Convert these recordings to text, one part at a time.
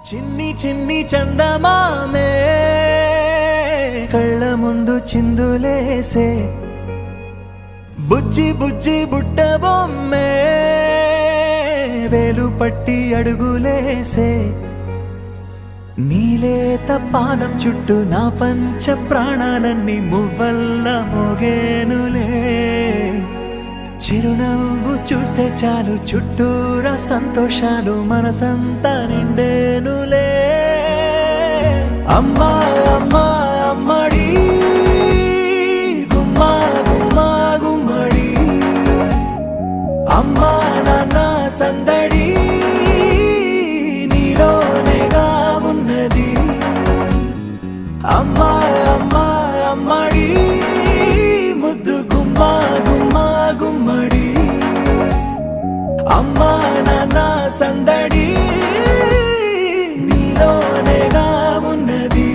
చిన్ని చిన్ని చందమామే కళ్ళ ముందు చిందులేసే బుజ్జి బుజ్జి బుట్ట బొమ్మే వేలు పట్టి అడుగులేసే నీలేత పానం చుట్టూ నా పంచ ప్రాణాలన్నీ మువ్వల్ల మోగేనులే చిరునవ్వు చూస్తే చాలు చుట్టూరా సంతోషాలు మనసంతా నిండేనులే అమ్మా అమ్మా అమ్మడి గుమ్మా గుమ్మా గుమ్మడి అమ్మా నాన్న సందడి నీలోనేగా ఉన్నది అమ్మా అమ్మా అమ్మడి ముద్దు గుమ్మా గుమ్మా గుమ్మడి అమ్మా నాన్న సందడి నీలోనేగా ఉన్నది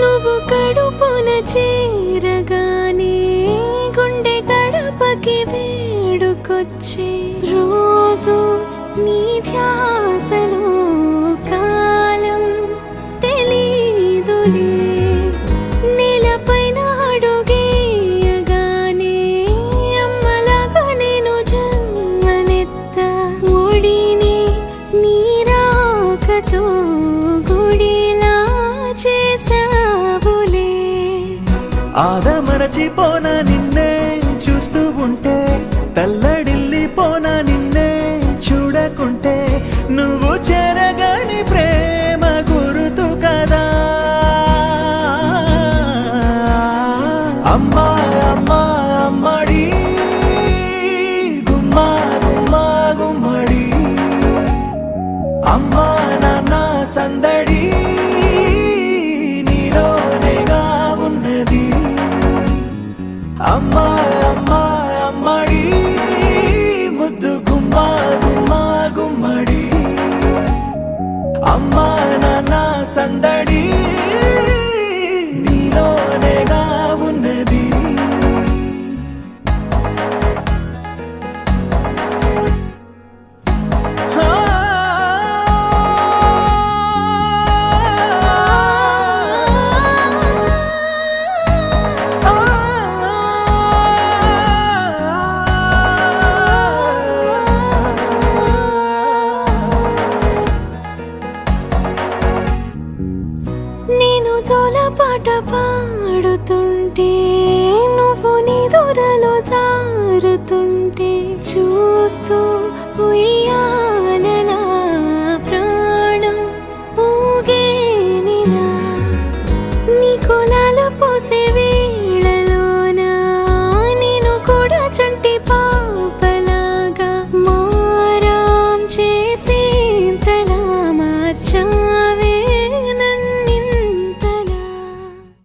నువ్వు కడుపున చేరగానే గుండె గడపకి వేడుకొచ్చే రోజు నీ ధ్యాసలో కాలం తెలీదులే నేలపైన అడుగేయగానే అమ్మలాగా నేను జన్మనెత్త ఒడిని నీ రాకతో గుడిలా చేసావులే ఆదమరచిపోన నిన్నే చూస్తూ ఉంటే తల్లడిల్లిపోన నిన్నే చూడకుంటే నువ్వు చెరగని ప్రేమ గుర్తు కదా అమ్మా అమ్మా అమ్మడి గుమ్మా గుమ్మా గుమ్మడి అమ్మా నాన్న సందడి నీలోనేగా ఉన్నది అమ్మా అమ్మా అమ్మడి ముద్దు గుమ్మా గుమ్మా గుమ్మడి అమ్మా నాన్న సందడి నీలోనేగా ఉన్నది నేను జోలపాట పాడుతుంటే నువ్వు నీ దూరలో జారుతుంటే చూస్తూ